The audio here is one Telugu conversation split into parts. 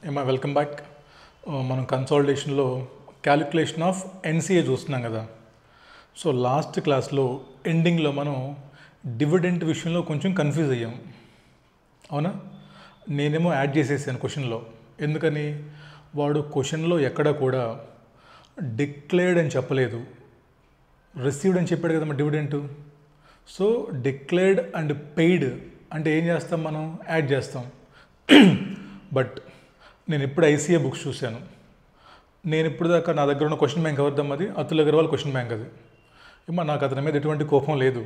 ఏమా వెల్కమ్ బ్యాక్. మనం కన్సాలిడేషన్లో క్యాలిక్యులేషన్ ఆఫ్ ఎన్సీఏ చూస్తున్నాం కదా. సో లాస్ట్ క్లాస్లో ఎండింగ్లో మనం డివిడెంట్ విషయంలో కొంచెం కన్ఫ్యూజ్ అయ్యాం, అవునా? నేనేమో యాడ్ చేసేసాను క్వశ్చన్లో. ఎందుకని? వాడు క్వశ్చన్లో ఎక్కడ కూడా డిక్లేర్డ్ అని చెప్పలేదు, రిసీవ్డ్ అని చెప్పాడు కదా మన dividend. So declared and paid అంటే ఏం చేస్తాం, మనం యాడ్ చేస్తాం. బట్ నేను ఇప్పుడు ఐసీఏ బుక్స్ చూశాను. నేను ఇప్పుడు దాకా నా దగ్గర ఉన్న క్వశ్చన్ బ్యాంక్ ఎవరిద్దాం, అది అతుల్ అగర్వాల్ క్వశ్చన్ బ్యాంక్. అది ఏమో నాకు అతని మీద ఎటువంటి కోపం లేదు,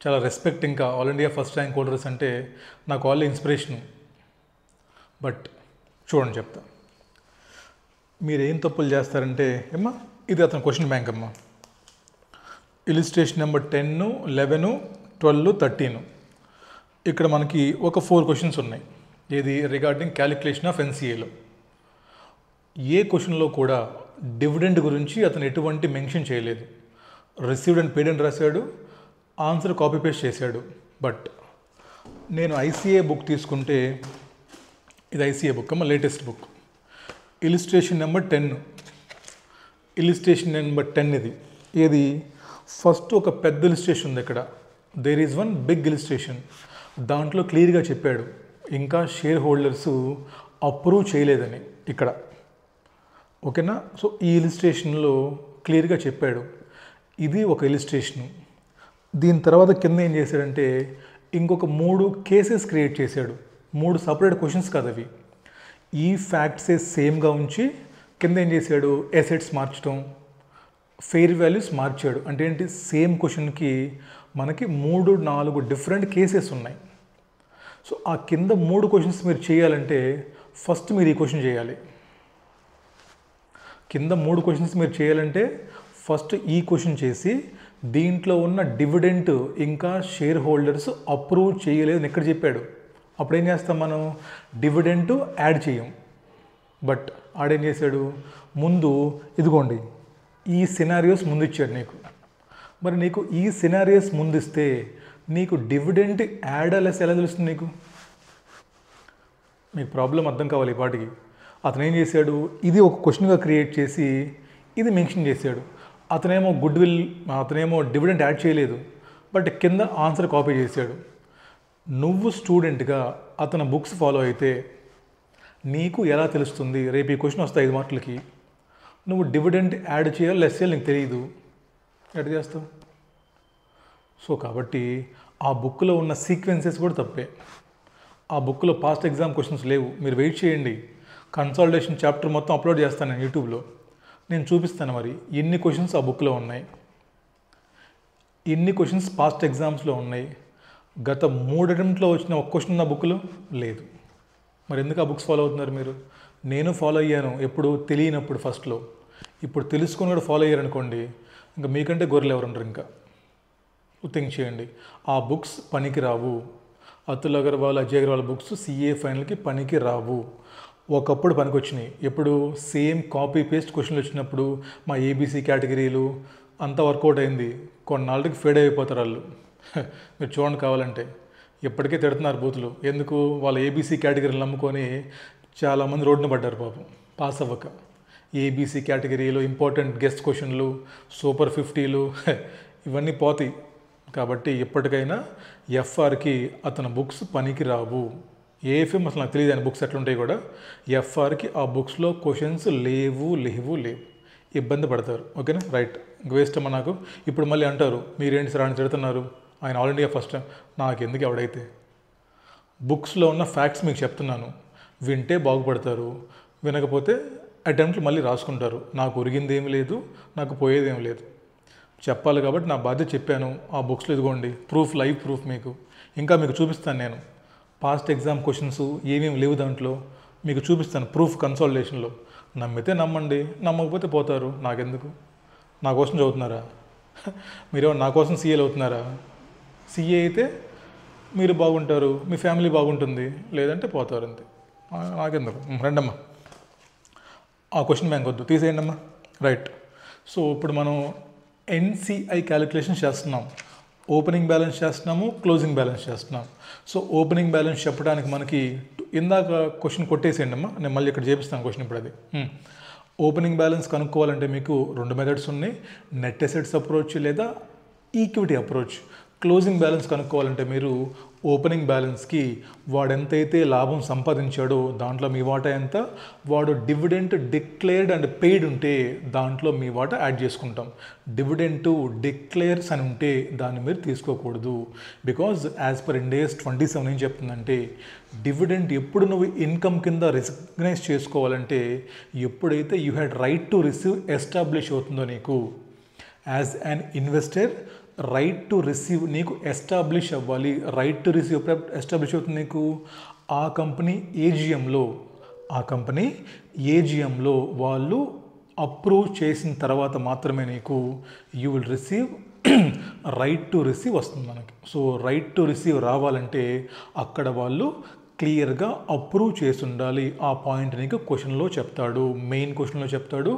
చాలా రెస్పెక్ట్. ఇంకా all India first rank holders అంటే నాకు వాళ్ళ ఇన్స్పిరేషను. బట్ చూడండి, చెప్తా. మీరు ఏం తప్పులు చేస్తారంటే, ఏమ్మా ఇది అతని క్వశ్చన్ బ్యాంక్ అమ్మా. Illustration number 10, 11, 12, 13. ఇక్కడ మనకి ఒక 4 క్వశ్చన్స్ ఉన్నాయి. ఏది రిగార్డింగ్ క్యాలిక్యులేషన్ ఆఫ్ ఎన్సీఏలో. ఏ క్వశ్చన్లో కూడా డివిడెండ్ గురించి అతను ఎటువంటి మెన్షన్ చేయలేదు. రిసీవ్డ్ అండ్ పెయిడ్ అని రాశాడు, ఆన్సర్ కాపీ పేస్ట్ చేశాడు. బట్ నేను ఐసీఏ బుక్ తీసుకుంటే, ఇది ఐసీఏ బుక్ అమ్మ, latest book. Illustration number 10, illustration number 10 ఇది. ఏది ఫస్ట్ ఒక పెద్ద ఇలిస్ట్రేషన్ ఉంది ఇక్కడ. There is one big illustration. దాంట్లో క్లియర్గా చెప్పాడు ఇంకా షేర్ హోల్డర్సు అప్రూవ్ చేయలేదని ఇక్కడ, ఓకేనా? సో ఈ ఇలిస్ట్రేషన్లో క్లియర్గా చెప్పాడు. ఇది ఒక ఇలిస్ట్రేషను. దీని తర్వాత కింద ఏం చేశాడంటే ఇంకొక 3 కేసెస్ క్రియేట్ చేశాడు. 3 సపరేట్ క్వశ్చన్స్ కాదు అవి. ఈ ఫ్యాక్ట్సే సేమ్గా ఉంచి కింద ఏం చేశాడు, ఎసెట్స్ మార్చడం, ఫెయిర్ వాల్యూస్ మార్చాడు. అంటే ఏంటి, సేమ్ క్వశ్చన్కి మనకి 3-4 డిఫరెంట్ కేసెస్ ఉన్నాయి. సో ఆ కింద 3 క్వశ్చన్స్ మీరు చేయాలంటే ఫస్ట్ మీరు ఈ క్వశ్చన్ చేయాలి. కింద 3 క్వశ్చన్స్ మీరు చేయాలంటే ఫస్ట్ ఈ క్వశ్చన్ చేసి దీంట్లో ఉన్న డివిడెంట్ ఇంకా షేర్ హోల్డర్స్ అప్రూవ్ చేయలేదని ఎక్కడ చెప్పాడు. అప్పుడు ఏం చేస్తాం, మనం డివిడెంట్ యాడ్ చేయం. బట్ ఆడేం చేశాడు, ముందు ఇదిగోండి ఈ సినారియోస్ ముందు ఇచ్చాడు నీకు. మరి నీకు ఈ సినారియోస్ ముందిస్తే నీకు డివిడెంట్ యాడ్ లెస్ ఎలా తెలుస్తుంది నీకు? మీకు ప్రాబ్లం అర్థం కావాలి ఈ పాటికి. అతను ఏం చేశాడు, ఇది ఒక క్వశ్చన్గా క్రియేట్ చేసి ఇది మెన్షన్ చేశాడు. అతనేమో అతనేమో డివిడెంట్ యాడ్ చేయలేదు, బట్ కింద ఆన్సర్ కాపీ చేశాడు. నువ్వు స్టూడెంట్గా అతని బుక్స్ ఫాలో అయితే నీకు ఎలా తెలుస్తుంది, రేపు ఈ క్వశ్చన్ వస్తాయి 5 మార్కులకి, నువ్వు డివిడెంట్ యాడ్ చేయాలి లెస్ చేయాలి నీకు తెలియదు, ఎట్లా చేస్తావు? సో కాబట్టి ఆ బుక్లో ఉన్న సీక్వెన్సెస్ కూడా తప్పే. ఆ బుక్లో పాస్ట్ ఎగ్జామ్ క్వశ్చన్స్ లేవు. మీరు వెయిట్ చేయండి, కన్సాలిడేషన్ చాప్టర్ మొత్తం అప్లోడ్ చేస్తాను నేను యూట్యూబ్లో. నేను చూపిస్తాను మరి ఎన్ని క్వశ్చన్స్ ఆ బుక్లో ఉన్నాయి, ఎన్ని క్వశ్చన్స్ పాస్ట్ ఎగ్జామ్స్లో ఉన్నాయి. గత 3 అటెంప్ట్లో వచ్చిన ఒక క్వశ్చన్ నా బుక్లో లేదు. మరి ఎందుకు ఆ బుక్స్ ఫాలో అవుతున్నారు మీరు? నేను ఫాలో అయ్యాను ఎప్పుడు తెలియనప్పుడు ఫస్ట్లో. ఇప్పుడు తెలుసుకొని కూడా ఫాలో అయ్యారనుకోండి, ఇంకా మీకంటే గొర్రెలు ఎవరు ఉంటారు? ఇంకా థింక్ చేయండి. ఆ బుక్స్ పనికి రావు. అతుల్ అగర్వాల్, అజయ్ అగర్వాల్ బుక్స్ సిఏ ఫైనల్కి పనికి రావు. ఒకప్పుడు పనికి వచ్చినాయి. ఎప్పుడు సేమ్ కాపీ పేస్ట్ క్వశ్చన్లు వచ్చినప్పుడు మా ఏబీసీ కేటగిరీలు అంతా వర్కౌట్ అయింది. కొన్నాళ్ళకి ఫేడ్ అయిపోతారు వాళ్ళు. మీరు చూడండి కావాలంటే. ఇప్పటికే తిడుతున్నారు బూతులు. ఎందుకు? వాళ్ళ ఏబీసీ కేటగిరీలు నమ్ముకొని చాలామంది రోడ్డున పడ్డారు పాపం పాస్ అవ్వక. ఏబీసీ కేటగిరీలో ఇంపార్టెంట్ గెస్ట్ క్వశ్చన్లు, సూపర్ 50లు ఇవన్నీ పోతాయి. కాబట్టి ఎప్పటికైనా ఎఫ్ఆర్కి అతని బుక్స్ పనికి రావు. ఏఎఫ్ఎం అసలు నాకు తెలియదు ఆయన బుక్స్ ఎట్లుంటాయి కూడా. ఎఫ్ఆర్కి ఆ బుక్స్లో క్వశ్చన్స్ లేవు. ఇబ్బంది పడతారు, ఓకేనా? రైట్. వేస్ట్ అమ్మ నాకు. ఇప్పుడు మళ్ళీ అంటారు మీరేంటి సార్ అని తిడుతున్నారు, ఆయన ఆల్ ఇండియా ఫస్ట్. నాకు ఎందుకు ఎవడైతే బుక్స్లో ఉన్న ఫ్యాక్ట్స్ మీకు చెప్తున్నాను, వింటే బాగుపడతారు, వినకపోతే అటెంప్ట్లు మళ్ళీ రాసుకుంటారు. నాకు ఒరిగింది ఏమి లేదు, నాకు పోయేది ఏమి లేదు. చెప్పాలి కాబట్టి నా బాధ్యత చెప్పాను. ఆ బుక్స్లో ఇదిగోండి ప్రూఫ్, లైవ్ ప్రూఫ్ మీకు ఇంకా మీకు చూపిస్తాను. నేను పాస్ట్ ఎగ్జామ్ క్వశ్చన్స్ ఏమేమి లేవు దాంట్లో మీకు చూపిస్తాను ప్రూఫ్ కన్సాలిడేషన్లో. నమ్మితే నమ్మండి, నమ్మకపోతే పోతారు. నాకెందుకు? నా కోసం చదువుతున్నారా మీరు? నా కోసం సీఏలు అవుతున్నారా? సీఏ అయితే మీరు బాగుంటారు, మీ ఫ్యామిలీ బాగుంటుంది, లేదంటే పోతారు, అంతే. నాకెందుకు? రండమ్మా, ఆ క్వశ్చన్ బ్యాంక్ వద్దు, తీసేయండి అమ్మా. రైట్. సో ఇప్పుడు మనం ఎన్సిఐ క్యాలిక్యులేషన్ చేస్తున్నాం. ఓపెనింగ్ బ్యాలెన్స్ చేస్తున్నాము, క్లోజింగ్ బ్యాలెన్స్ చేస్తున్నాము. సో ఓపెనింగ్ బ్యాలెన్స్ చెప్పడానికి మనకి ఇందాక క్వశ్చన్ కొట్టేసేయండి అమ్మా, నేను మళ్ళీ ఇక్కడ చేపిస్తాను క్వశ్చన్ ఇప్పుడు అది. ఓపెనింగ్ బ్యాలెన్స్ కనుక్కోవాలంటే మీకు 2 మెథడ్స్ ఉన్నాయి, నెట్ అసెట్స్ అప్రోచ్ లేదా ఈక్విటీ అప్రోచ్. క్లోజింగ్ బ్యాలెన్స్ కనుక్కోవాలంటే మీరు ఓపెనింగ్ బ్యాలెన్స్కి వాడు ఎంతైతే లాభం సంపాదించాడో దాంట్లో మీ వాటా ఎంత, వాడు డివిడెంట్ డిక్లేర్డ్ అండ్ పెయిడ్ ఉంటే దాంట్లో మీ వాటా యాడ్ చేసుకుంటాం. డివిడెంట్ డిక్లేర్స్ అని ఉంటే దాన్ని మీరు తీసుకోకూడదు. బికాజ్ యాజ్ పర్ ఇండియాస్ 27 ఏం చెప్తుందంటే డివిడెంట్ ఎప్పుడు నువ్వు ఇన్కమ్ కింద రికగ్నైజ్ చేసుకోవాలంటే ఎప్పుడైతే you had right to receive establish అవుతుందో నీకు as an investor right to receive నీకు ఎస్టాబ్లిష్ అవ్వాలి. రైట్ టు రిసీవ్ ఎస్టాబ్లిష్ అవుతుంది నీకు ఆ కంపెనీ ఏజిఎంలో వాళ్ళు అప్రూవ్ చేసిన తర్వాత మాత్రమే నీకు you will receive right to receive వస్తుంది మనకి. సో రైట్ టు రిసీవ్ రావాలంటే అక్కడ వాళ్ళు క్లియర్గా అప్రూవ్ చేసి ఉండాలి. ఆ పాయింట్ నీకు క్వశ్చన్లో చెప్తాడు, మెయిన్ క్వశ్చన్లో చెప్తాడు,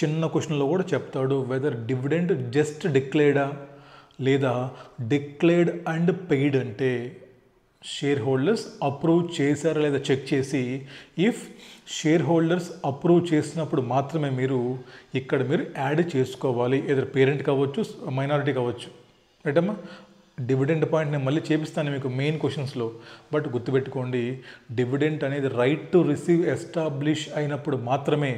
చిన్న క్వశ్చన్లో కూడా చెప్తాడు. వెదర్ డివిడెంట్ జస్ట్ డిక్లేర్డా లేదా డిక్లేర్డ్ అండ్ పెయిడ్ అంటే షేర్ హోల్డర్స్ అప్రూవ్ చేశారా లేదా చెక్ చేసి, ఇఫ్ షేర్ హోల్డర్స్ అప్రూవ్ చేసినప్పుడు మాత్రమే మీరు ఇక్కడ మీరు యాడ్ చేసుకోవాలి. ఏదో పేరెంట్ కావచ్చు, మైనారిటీ కావచ్చు. రైట్ అమ్మా? డివిడెంట్ పాయింట్ నేను మళ్ళీ చేపిస్తాను మీకు మెయిన్ క్వశ్చన్స్లో. బట్ గుర్తుపెట్టుకోండి, డివిడెంట్ అనేది రైట్ టు రిసీవ్ ఎస్టాబ్లిష్ అయినప్పుడు మాత్రమే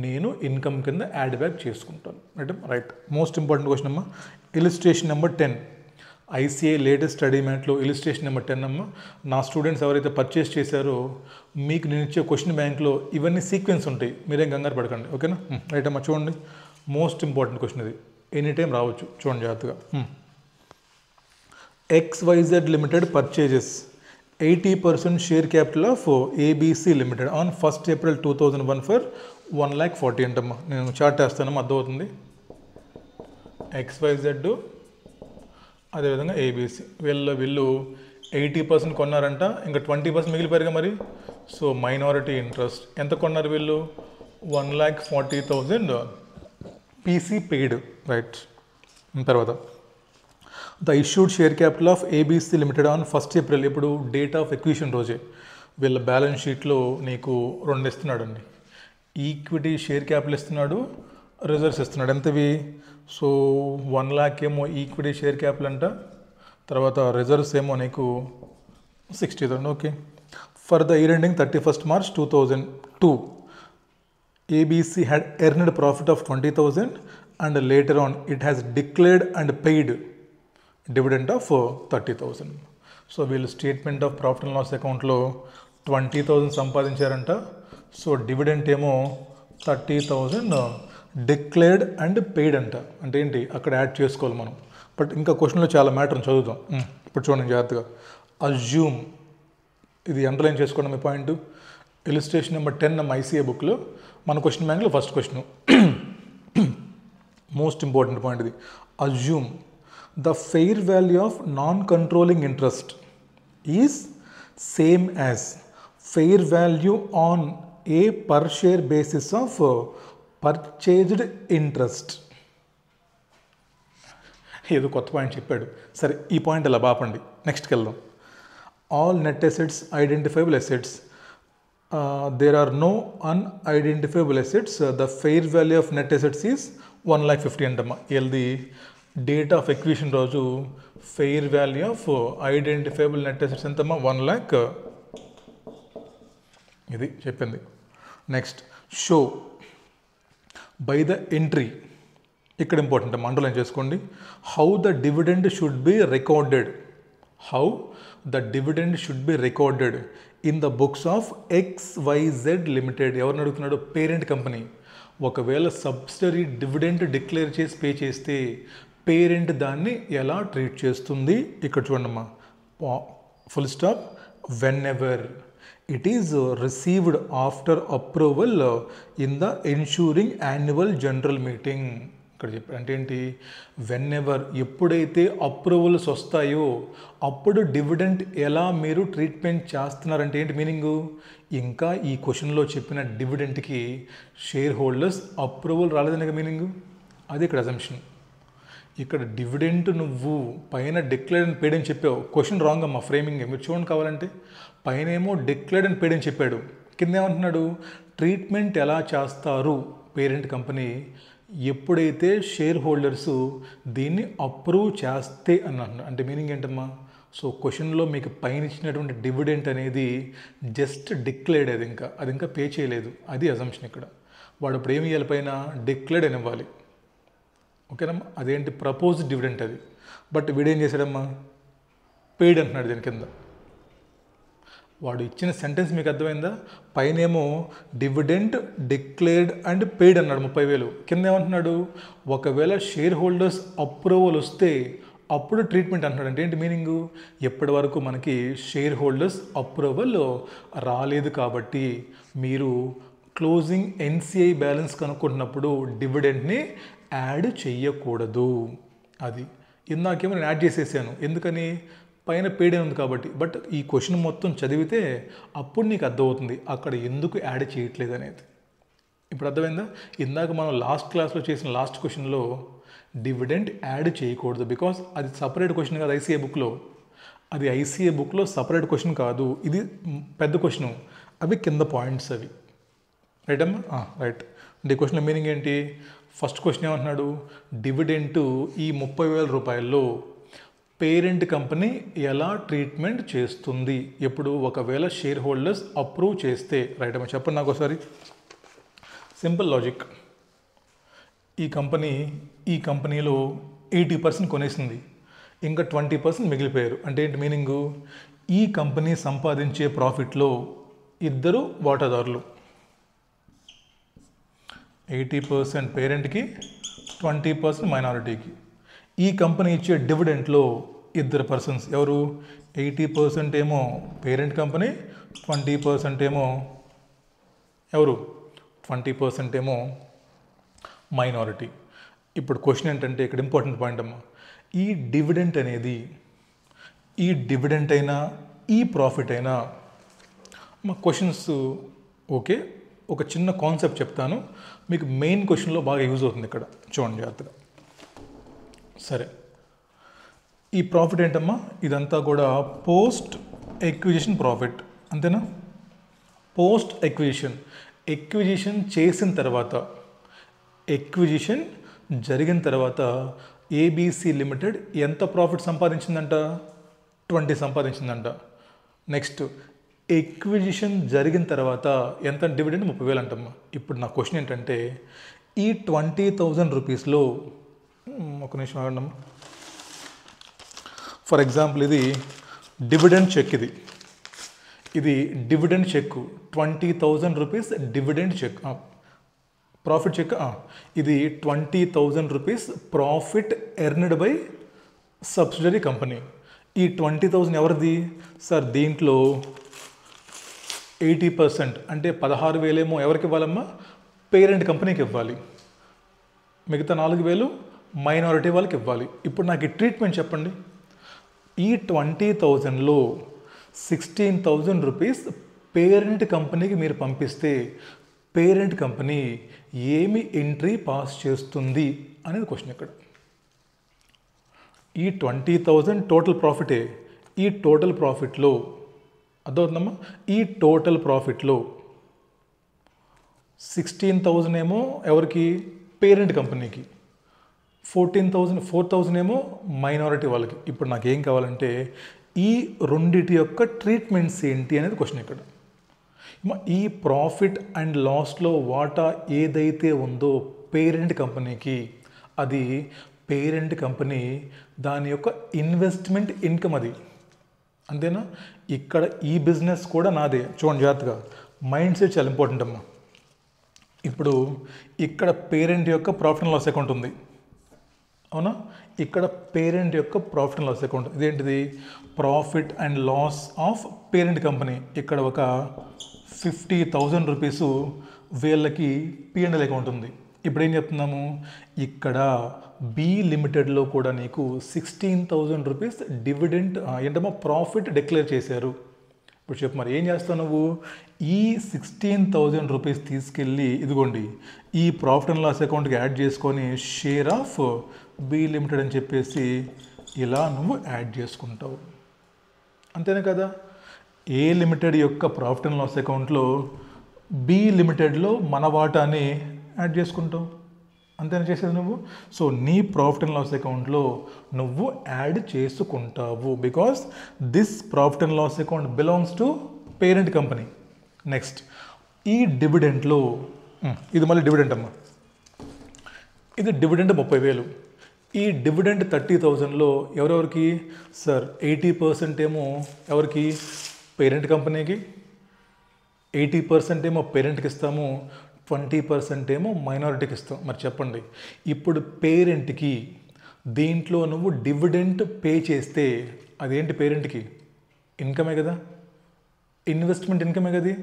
నేను ఇన్కమ్ కింద యాడ్ బ్యాక్ చేసుకుంటాను. రైట్. మోస్ట్ ఇంపార్టెంట్ క్వశ్చన్ అమ్మా, illustration number 10 ICI latest study మ్యాట్లో ఇలిస్ట్రేషన్ నెంబర్ 10 అమ్మ. నా స్టూడెంట్స్ ఎవరైతే పర్చేస్ చేశారో మీకు నేను ఇచ్చే క్వశ్చన్ బ్యాంక్లో ఇవన్నీ సీక్వెన్స్ ఉంటాయి, మీరేం కంగారు పడకండి. ఓకేనా? రైట్ అమ్మా, చూడండి మోస్ట్ ఇంపార్టెంట్ క్వశ్చన్ ఇది, ఎనీ టైం రావచ్చు, చూడండి జాగ్రత్తగా. XYZ Limited purchases 80% share capital of ABC Limited on 1st April 2001 for 1,40,000 అంటమ్మా. నేను చార్ట్ వేస్తానమ్మా, అర్థమవుతుంది. XYZ అదేవిధంగా ABC వీళ్ళు 80% కొన్నారంట, ఇంకా 20% మిగిలిపోయారుగా మరి. సో మైనారిటీ ఇంట్రెస్ట్ ఎంత కొన్నారు వీళ్ళు? 1,40,000 PC పెయిడ్. రైట్. తర్వాత the issued share capital of ABC limited on 1st April, ఇప్పుడు డేట్ ఆఫ్ ఎక్విజిషన్ రోజే. వీళ్ళ బ్యాలెన్స్ షీట్లో నీకు 2 ఇస్తున్నాడు అండి. ఈక్విటీ షేర్ క్యాపిటల్ ఇస్తున్నాడు, రిజర్వ్స్ ఇస్తున్నాడు. ఎంతవి? సో 1 lakh ఏమో ఈక్విటీ షేర్ క్యాపిటల్ అంట, తర్వాత రిజర్వ్స్ ఏమో నీకు 60,000. Okay. For the year ending 31st March 2002 ABC had earned profit of 20,000 and later on it has declared and paid dividend of 30,000. So వీళ్ళు statement of profit and loss అకౌంట్లో 20,000 సంపాదించారంట. సో డివిడెంట్ ఏమో 30,000 డిక్లేర్డ్ అండ్ పెయిడ్ అంట. అంటే ఏంటి, అక్కడ యాడ్ చేసుకోవాలి మనం. బట్ ఇంకా క్వశ్చన్లో చాలా మ్యాటర్ని చదువుతాం. ఇప్పుడు చూడండి జాగ్రత్తగా. అజ్యూమ్, ఇది అండర్లైన్ చేసుకోండి మీ పాయింట్. ఇలిస్ట్రేషన్ నెంబర్ 10 ನಮ್ಮ ICA బుక్లో మన క్వశ్చన్ బ్యాంక్లో first question, most important point ఇది. Assume the fair value of non-controlling interest is same as fair value on a per share basis of purchased interest. ఏదో కొత్త పాయింట్ చెప్పాడు. సరే, ఈ పాయింట్ అలా బాపండి, నెక్స్ట్కి వెళ్దాం. All net assets identifiable assets, there are no unidentifiable assets, the fair value of net assets is 1,50,000 అంటమ్మా. వీళ్ళది డేట్ ఆఫ్ ఎక్విజిషన్ రోజు fair value of identifiable net assets ఎంతమ్మా? 1 lakh. ఇది చెప్పింది. Next, show by the entry, ఇక్కడ ఇంపార్టెంట్ అమ్మా, అండర్లైన్ చేసుకోండి. How the dividend should be recorded, how the dividend should be recorded in the books of XYZ limited. ఎవరిని అడుగుతున్నాడు? Parent company. ఒకవేళ సబ్సిడరీ డివిడెండ్ డిక్లేర్ చేసి పే చేస్తే పేరెంట్ దాన్ని ఎలా ట్రీట్ చేస్తుంది? ఇక్కడ చూడమ్మా, full stop, when ever it is received after approval in the ensuring annual general meeting. ఇక్కడ చెప్పారు అంటే ఏంటి? వెన్ ఎవర్, ఎప్పుడైతే అప్రూవల్స్ వస్తాయో అప్పుడు డివిడెంట్ ఎలా మీరు ట్రీట్మెంట్ చేస్తున్నారంటే ఏంటి మీనింగు? ఇంకా ఈ క్వశ్చన్లో చెప్పిన డివిడెంట్కి షేర్ హోల్డర్స్ అప్రూవల్ రాలేదనే మీనింగు, అది ఇక్కడ అజంప్షన్. ఇక్కడ డివిడెంట్ నువ్వు పైన డిక్లేర్డ్ అండ్ పేడ్ అని చెప్పావు. క్వశ్చన్ రాంగ్ అమ్మా, ఫ్రేమింగ్. మీరు చూడండి కావాలంటే, పైన ఏమో డిక్లేర్డ్ అండ్ పేడ్ అని చెప్పాడు, కింద ఏమంటున్నాడు ట్రీట్మెంట్ ఎలా చేస్తారు పేరెంట్ కంపెనీ ఎప్పుడైతే షేర్ హోల్డర్స్ దీన్ని అప్రూవ్ చేస్తే అని అంటున్నాడు. అంటే మీనింగ్ ఏంటమ్మా? సో క్వశ్చన్లో మీకు పైన ఇచ్చినటువంటి డివిడెంట్ అనేది జస్ట్ డిక్లేర్డ్, అది ఇంకా పే చేయలేదు, అది అజంప్షన్. ఇక్కడ వాడు ఇప్పుడు ఏమి ఇవ్వాలి, పైన డిక్లేర్డ్ అని ఇవ్వాలి. ఓకేనమ్మా, అదేంటి ప్రపోజ్ డివిడెంట్ అది. బట్ వీడేం చేశాడమ్మా, పెయిడ్ అంటున్నాడు దీని కింద. వాడు ఇచ్చిన సెంటెన్స్ మీకు అర్థమైందా? పైనేమో డివిడెంట్ డిక్లేర్డ్ అండ్ పెయిడ్ అన్నాడు 30,000, కింద ఏమంటున్నాడు ఒకవేళ షేర్ హోల్డర్స్ అప్రూవల్ వస్తే అప్పుడు ట్రీట్మెంట్ అంటున్నాడు. అంటే ఏంటి మీనింగు? ఎప్పటి వరకు మనకి షేర్ హోల్డర్స్ అప్రూవల్ రాలేదు కాబట్టి మీరు క్లోజింగ్ ఎన్సిఐ బ్యాలెన్స్ కనుక్కుంటున్నప్పుడు డివిడెంట్ని యాడ్ చెయ్యకూడదు. అది ఇందాకేమో నేను యాడ్ చేసేసాను, ఎందుకని పైన పేడ్ ఉంది కాబట్టి. బట్ ఈ క్వశ్చన్ మొత్తం చదివితే అప్పుడు నీకు అర్థమవుతుంది అక్కడ ఎందుకు యాడ్ చేయట్లేదు అనేది. ఇప్పుడు అర్థమైందా? ఇందాక మనం లాస్ట్ క్లాస్లో చేసిన లాస్ట్ క్వశ్చన్లో డివిడెంట్ యాడ్ చేయకూడదు, బికాస్ అది సపరేట్ క్వశ్చన్ కాదు ఐసీఏ బుక్లో. అది ఐసీఏ బుక్లో సపరేట్ క్వశ్చన్ కాదు, ఇది పెద్ద క్వశ్చన్. అవి కింద పాయింట్స్ అవి. రైట్ అమ్మా? రైట్. అంటే ఈ క్వశ్చన్ మీనింగ్ ఏంటి? ఫస్ట్ క్వశ్చన్ ఏమంటున్నాడు, డివిడెంట్ ఈ 30,000 రూపాయల్లో పేరెంట్ కంపెనీ ఎలా ట్రీట్మెంట్ చేస్తుంది ఎప్పుడు ఒకవేళ షేర్ హోల్డర్స్ అప్రూవ్ చేస్తే. రైట్ అమ్మా, చెప్పండి నాకు ఒకసారి. Simple logic. ఈ కంపెనీలో 80% కొనేసింది, ఇంకా 20% మిగిలిపోయారు. అంటే ఏంటి మీనింగు? ఈ కంపెనీ సంపాదించే ప్రాఫిట్లో ఇద్దరు వాటాదారులు, 80% పేరెంట్కి, 20% మైనారిటీకి. ఈ కంపెనీ ఇచ్చే డివిడెంట్లో ఇద్దరు పర్సన్స్, ఎవరు? 80% ఏమో పేరెంట్ కంపెనీ, 20% ఏమో ఎవరు? 20% ఏమో మైనారిటీ. ఇప్పుడు క్వశ్చన్ ఏంటంటే ఇక్కడ ఇంపార్టెంట్ పాయింట్ అమ్మా, ఈ డివిడెంట్ అనేది, ఈ డివిడెంట్ అయినా ఈ ప్రాఫిట్ అయినా మా క్వశ్చన్స్ ఓకే. ఒక చిన్న కాన్సెప్ట్ చెప్తాను మీకు, మెయిన్ క్వశ్చన్లో బాగా యూజ్ అవుతుంది ఇక్కడ, చూడండి జాగ్రత్తగా. సరే, ఈ ప్రాఫిట్ ఏంటమ్మా? ఇదంతా కూడా పోస్ట్ ఎక్విజిషన్ ప్రాఫిట్, అంతేనా? పోస్ట్ ఎక్విజిషన్ చేసిన తర్వాత, ఎక్విజిషన్ జరిగిన తర్వాత ఏబీసీ లిమిటెడ్ ఎంత ప్రాఫిట్ సంపాదించిందంట? 20 సంపాదించిందంట. నెక్స్ట్ ఎక్విజిషన్ జరిగిన తర్వాత ఎంత డివిడెంట్? 30,000 అంటమ్మా. ఇప్పుడు నా క్వశ్చన్ ఏంటంటే ఈ 20,000 రూపీస్లో, ఒక నిమిషం ఆగండి. ఫర్ ఎగ్జాంపుల్ ఇది డివిడెంట్ చెక్, ఇది dividend cheque 20,000 rupees dividend cheque, profit cheque. ఇది 20,000 rupees profit earned by subsidiary company. ఈ 20,000 ఎవరిది సార్? దీంట్లో 80% అంటే 16,000 ఏమో ఎవరికి ఇవ్వాలమ్మా? పేరెంట్ కంపెనీకి ఇవ్వాలి. మిగతా 4,000 మైనారిటీ వాళ్ళకి ఇవ్వాలి. ఇప్పుడు నాకు ఈ ట్రీట్మెంట్ చెప్పండి. ఈ 20,000లో 16,000 రూపీస్ పేరెంట్ కంపెనీకి మీరు పంపిస్తే పేరెంట్ కంపెనీ ఏమి ఎంట్రీ పాస్ చేస్తుంది అనేది క్వశ్చన్. ఇక్కడ ఈ 20,000 టోటల్ ప్రాఫిటే. ఈ టోటల్ ప్రాఫిట్లో అర్థమవుతుందమ్మా, ఈ టోటల్ ప్రాఫిట్లో 16,000 ఏమో ఎవరికి? పేరెంట్ కంపెనీకి, 4,000 ఏమో మైనారిటీ వాళ్ళకి. ఇప్పుడు నాకు ఏం కావాలంటే ఈ రెండిటి యొక్క ట్రీట్మెంట్స్ ఏంటి అనేది క్వశ్చన్. ఇక్కడ ఈ ప్రాఫిట్ అండ్ లాస్లో వాటా ఏదైతే ఉందో పేరెంట్ కంపెనీకి, అది పేరెంట్ కంపెనీ దాని యొక్క ఇన్వెస్ట్మెంట్ ఇన్కమ్ అది, అంతేనా? ఇక్కడ ఈ బిజినెస్ కూడా నాదే. చూడండి జాగ్రత్తగా, మైండ్ సెట్ చాలా ఇంపార్టెంట్ అమ్మా. ఇప్పుడు ఇక్కడ పేరెంట్ యొక్క ప్రాఫిట్ అండ్ లాస్ అకౌంట్ ఉంది, అవునా? ఇక్కడ పేరెంట్ యొక్క ప్రాఫిట్ అండ్ లాస్ అకౌంట్, ఇదేంటిది? Profit and loss of parent company. ఇక్కడ ఒక 50,000 రూపీసు వీళ్ళకి P&L అకౌంట్ ఉంది. ఇప్పుడు ఏం చెప్తున్నాము? ఇక్కడ బి లిమిటెడ్లో కూడా నీకు 16,000 రూపీస్ డివిడెంట్ ఏంటమ్మా ప్రాఫిట్ డిక్లేర్ చేశారు. ఇప్పుడు చెప్పు మరి ఏం చేస్తావు నువ్వు? ఈ 16,000 రూపీస్ తీసుకెళ్ళి ఇదిగోండి ఈ ప్రాఫిట్ అండ్ లాస్ అకౌంట్కి యాడ్ చేసుకొని షేర్ ఆఫ్ బి లిమిటెడ్ అని చెప్పేసి ఇలా నువ్వు యాడ్ చేసుకుంటావు. అంతేనే కదా? ఏ లిమిటెడ్ యొక్క ప్రాఫిట్ అండ్ లాస్ అకౌంట్లో బి లిమిటెడ్లో మన వాటాని యాడ్ చేసుకుంటావు. అంతేనా చేసేది నువ్వు? సో నీ ప్రాఫిట్ అండ్ లాస్ అకౌంట్లో నువ్వు యాడ్ చేసుకుంటావు, because this profit and loss account belongs to parent company. Next ఈ డివిడెంట్లో ఇది మళ్ళీ డివిడెంట్ అమ్మా, ఇది డివిడెంట్ 30,000. ఈ డివిడెంట్ 30,000లో ఎవరెవరికి సార్? 80% ఏమో ఎవరికి? పేరెంట్ కంపెనీకి, 80% ఏమో పేరెంట్కి ఇస్తాము, 20% ఏమో మైనారిటీకి ఇస్తాం. మరి చెప్పండి, ఇప్పుడు పేరెంట్కి దీంట్లో నువ్వు డివిడెంట్ పే చేస్తే అదేంటి? పేరెంట్కి ఇన్కమే కదా, ఇన్వెస్ట్మెంట్ ఇన్కమే కదా.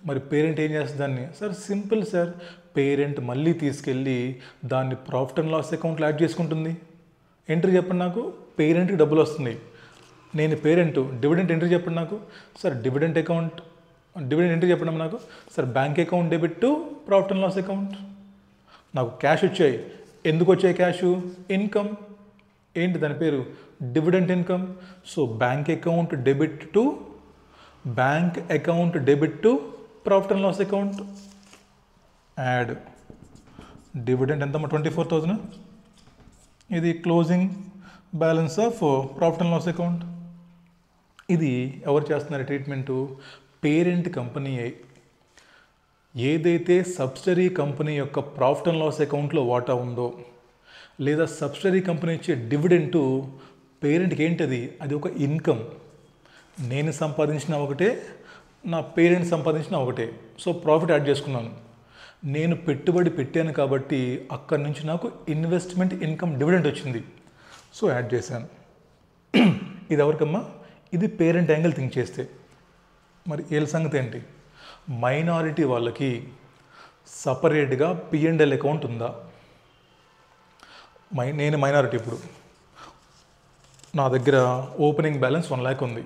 మరి పేరెంట్ ఏం చేస్తుంది దాన్ని? సార్ సింపుల్ సార్, పేరెంట్ మళ్ళీ తీసుకెళ్ళి దాన్ని ప్రాఫిట్ అండ్ లాస్ అకౌంట్లో యాడ్ చేసుకుంటుంది. ఎంట్రీ చెప్పండి నాకు, పేరెంట్కి డబ్బులు వస్తుంది. నేను పేరెంట్ డివిడెంట్ ఎంట్రీ చెప్పండి నాకు. సార్ డివిడెంట్ ఎంట్రీ చెప్పండి నాకు. Sir bank account debit to profit and loss account. నాకు క్యాష్ వచ్చాయి. ఎందుకు వచ్చాయి క్యాష్? ఇన్కమ్. ఏంటి దాని పేరు? Dividend income. So bank account debit to profit and loss account, add dividend ఎంతమ్మా? 24,000. ఇది closing balance of profit and loss account. ఇది ఎవరు చేస్తున్నారు ట్రీట్మెంటు? Parent company. ఏదైతే సబ్సిడరీ కంపెనీ యొక్క ప్రాఫిట్ అండ్ లాస్ అకౌంట్లో వాటా ఉందో, లేదా సబ్సిడరీ కంపెనీ ఇచ్చే డివిడెంటు పేరెంట్కి ఏంటది? అది ఒక ఇన్కమ్. నేను సంపాదించిన ఒకటే, నా పేరెంట్ సంపాదించిన ఒకటే. సో ప్రాఫిట్ యాడ్ చేసుకున్నాను. నేను పెట్టుబడి పెట్టాను కాబట్టి అక్కడి నుంచి నాకు ఇన్వెస్ట్మెంట్ ఇన్కమ్ డివిడెంట్ వచ్చింది. సో యాడ్ చేశాను. ఇది ఎవరికమ్మా? ఇది పేరెంట్ యాంగిల్ థింక్ చేస్తే. మరి వీళ్ళ సంగతి ఏంటి? మైనారిటీ వాళ్ళకి సపరేట్గా P&L అకౌంట్ ఉందా? నేను మైనారిటీ, ఇప్పుడు నా దగ్గర ఓపెనింగ్ బ్యాలెన్స్ 1 lakh ఉంది.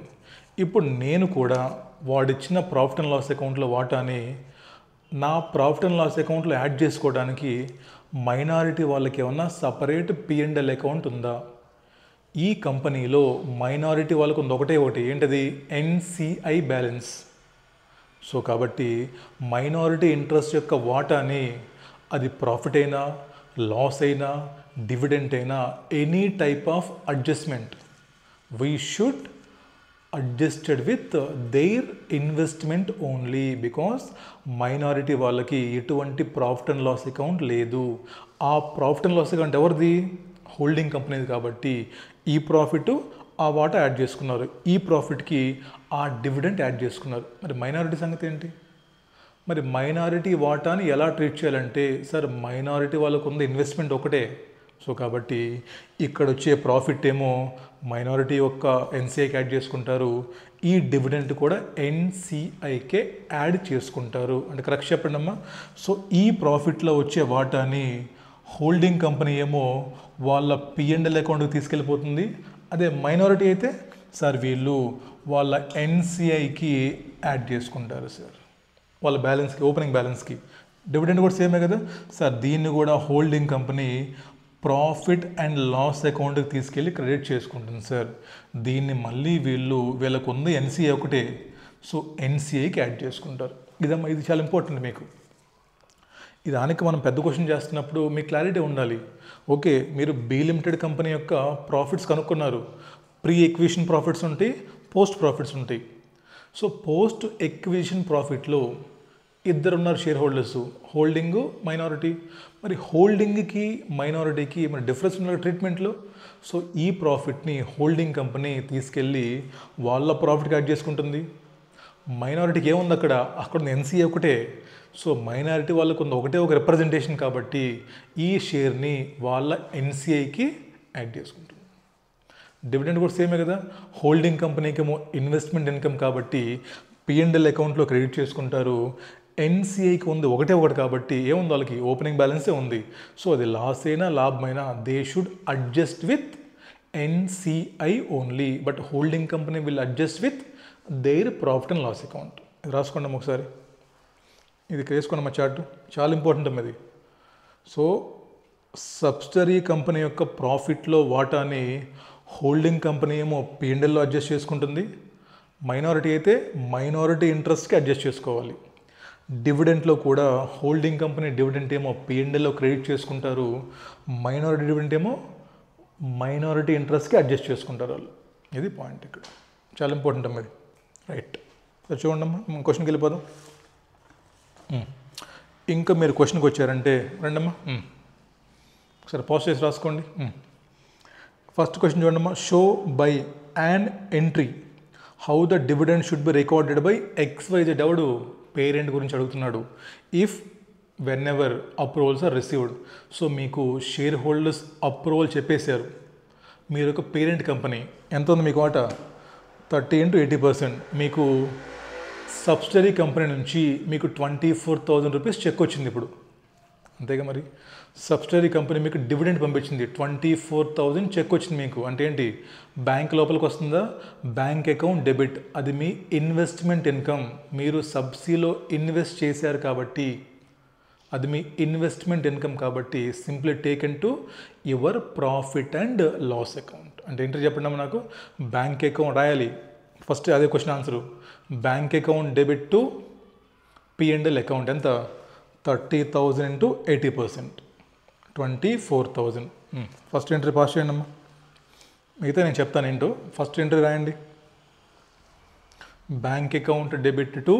ఇప్పుడు నేను కూడా వాడిచ్చిన ప్రాఫిట్ అండ్ లాస్ అకౌంట్లో వాటాని నా ప్రాఫిట్ అండ్ లాస్ అకౌంట్లో యాడ్ చేసుకోవడానికి మైనారిటీ వాళ్ళకి ఏమన్నా సపరేట్ P&L అకౌంట్ ఉందా? ఈ కంపెనీలో మైనారిటీ వాళ్ళకు ఉంది ఒకటి, ఏంటది? NCI balance. సో కాబట్టి మైనారిటీ ఇంట్రెస్ట్ యొక్క వాటాని అది ప్రాఫిట్ అయినా, లాస్ అయినా, డివిడెంట్ అయినా, any type of adjustment we should adjusted with their investment only, because minority వాళ్ళకి ఎటువంటి ప్రాఫిట్ అండ్ లాస్ అకౌంట్ లేదు. ఆ ప్రాఫిట్ అండ్ లాస్ అకౌంట్ ఎవరిది? హోల్డింగ్ కంపెనీది. కాబట్టి ఈ ప్రాఫిట్ ఆ వాటా యాడ్ చేసుకున్నారు, ఈ ప్రాఫిట్కి ఆ డివిడెంట్ యాడ్ చేసుకున్నారు. మరి మైనారిటీ సంగతి ఏంటి? మరి మైనారిటీ వాటాని ఎలా ట్రీట్ చేయాలంటే, సార్ మైనారిటీ వాళ్ళకు ఉంది ఇన్వెస్ట్మెంట్ ఒకటే. సో కాబట్టి ఇక్కడ వచ్చే ప్రాఫిట్ ఏమో మైనారిటీ యొక్క NCIకి యాడ్ చేసుకుంటారు, ఈ డివిడెంట్ కూడా NCIకే యాడ్ చేసుకుంటారు. అంటే కరెక్ట్ చెప్పండి అమ్మా. సో ఈ ప్రాఫిట్లో వచ్చే వాటాని హోల్డింగ్ కంపెనీ ఏమో వాళ్ళ P&L అకౌంట్కి తీసుకెళ్ళిపోతుంది. అదే మైనారిటీ అయితే సార్ వీళ్ళు వాళ్ళ NCIకి యాడ్ చేసుకుంటారు సార్, వాళ్ళ బ్యాలెన్స్కి, ఓపెనింగ్ బ్యాలెన్స్కి. డివిడెంట్ కూడా సేమే కదా సార్. దీన్ని కూడా holding company profit and loss అకౌంట్కి తీసుకెళ్ళి క్రెడిట్ చేసుకుంటుంది సార్. దీన్ని మళ్ళీ వీళ్ళకు ఉంది NCI ఒకటే, సో NCIకి యాడ్ చేసుకుంటారు. ఇదమ్మా, ఇది చాలా ఇంపార్టెంట్ మీకు. దానికి మనం పెద్ద క్వశ్చన్ చేస్తున్నప్పుడు మీకు క్లారిటీ ఉండాలి. ఓకే, మీరు బి లిమిటెడ్ కంపెనీ యొక్క ప్రాఫిట్స్ కనుక్కున్నారు. ప్రీ ఎక్విజిషన్ ప్రాఫిట్స్ ఉంటాయి, పోస్ట్ ప్రాఫిట్స్ ఉంటాయి. సో పోస్ట్ ఎక్విజిషన్ ప్రాఫిట్లో ఇద్దరున్నారు షేర్ హోల్డర్స్, హోల్డింగ్, మైనారిటీ. మరి హోల్డింగ్కి మైనారిటీకి మరి డిఫరెన్స్ ఉన్న ట్రీట్మెంట్లో. సో ఈ ప్రాఫిట్ని హోల్డింగ్ కంపెనీ తీసుకెళ్ళి వాళ్ళ ప్రాఫిట్కి యాడ్ చేసుకుంటుంది. మైనారిటీకి ఏముంది అక్కడ? అక్కడ ఉంది NCI ఒకటే. సో మైనారిటీ వాళ్ళకు ఉంది ఒకటే ఒక రిప్రజెంటేషన్ కాబట్టి ఈ షేర్ని వాళ్ళ NCIకి యాడ్ చేసుకుంటుంది. డివిడెండ్ కూడా సేమే కదా. హోల్డింగ్ కంపెనీకి ఏమో ఇన్వెస్ట్మెంట్ ఇన్కమ్ కాబట్టి P&L అకౌంట్లో క్రెడిట్ చేసుకుంటారు. NCIకి ఉంది ఒకటే కాబట్టి ఏముంది వాళ్ళకి? ఓపెనింగ్ బ్యాలెన్సే ఉంది. సో అది లాస్ అయినా లాభమైనా they should adjust with NCI only, but holding company will adjust with their profit and loss account. ఇది రాసుకోండి ఒకసారి, ఇది వేసుకోండి మా చార్ట్, చాలా ఇంపార్టెంట్ అమ్మది. సో సబ్సిడరీ కంపెనీ యొక్క ప్రాఫిట్లో వాటాని హోల్డింగ్ కంపెనీ ఏమో P&Lలో అడ్జస్ట్ చేసుకుంటుంది, మైనారిటీ అయితే మైనారిటీ ఇంట్రెస్ట్కి అడ్జస్ట్ చేసుకోవాలి. డివిడెంట్లో కూడా హోల్డింగ్ కంపెనీ డివిడెంట్ ఏమో P&Lలో క్రెడిట్ చేసుకుంటారు, మైనారిటీ డివిడెంట్ ఏమో మైనారిటీ ఇంట్రెస్ట్కి అడ్జస్ట్ చేసుకుంటారు వాళ్ళు. ఇది పాయింట్ ఇక్కడ, చాలా ఇంపార్టెంట్ అమ్మా ఇది. రైట్, చూడండి అమ్మా, క్వశ్చన్కి వెళ్ళిపోదాం. ఇంకా మీరు క్వశ్చన్కి వచ్చారంటే రండమ్మా, ఒకసారి పాజ్ చేసి రాసుకోండి. ఫస్ట్ క్వశ్చన్ చూడండమ్మా. Show by an entry how the dividend should be recorded by XYZ. ఎవడు? పేరెంట్ గురించి అడుగుతున్నాడు. If whenever approvals are received. So మీకు షేర్ హోల్డర్స్ అప్రూవల్ చెప్పేశారు, మీరు ఒక పేరెంట్ కంపెనీ, ఎంత ఉంది మీకు వాటా? 30 × 80%. మీకు సబ్సిడరీ కంపెనీ నుంచి మీకు 24,000 రూపీస్ చెక్ వచ్చింది ఇప్పుడు, అంతేగా మరి. సబ్సిడరీ కంపెనీ మీకు డివిడెండ్ పంపించింది, 24,000 చెక్ వచ్చింది మీకు. అంటే ఏంటి? బ్యాంక్ లోపలికి వస్తుందా? Bank account debit. అది మీ ఇన్వెస్ట్మెంట్ ఇన్కమ్, మీరు సబ్సిడీలో ఇన్వెస్ట్ చేశారు కాబట్టి అది మీ ఇన్వెస్ట్మెంట్ ఇన్కమ్ కాబట్టి simply taken to your profit and loss account. అంటే ఏంటో చెప్పండి నాకు. బ్యాంక్ అకౌంట్ రాయాలి ఫస్ట్, అదే question answer. Bank account debit to P&L account ఎంత? 30,000 × 80%, 24,000. ఫస్ట్ ఎంట్రీ పాస్ చేయండి అమ్మా, మిగతా నేను చెప్తాను ఏంటో. ఫస్ట్ ఎంట్రీ రాయండి. Bank account debit to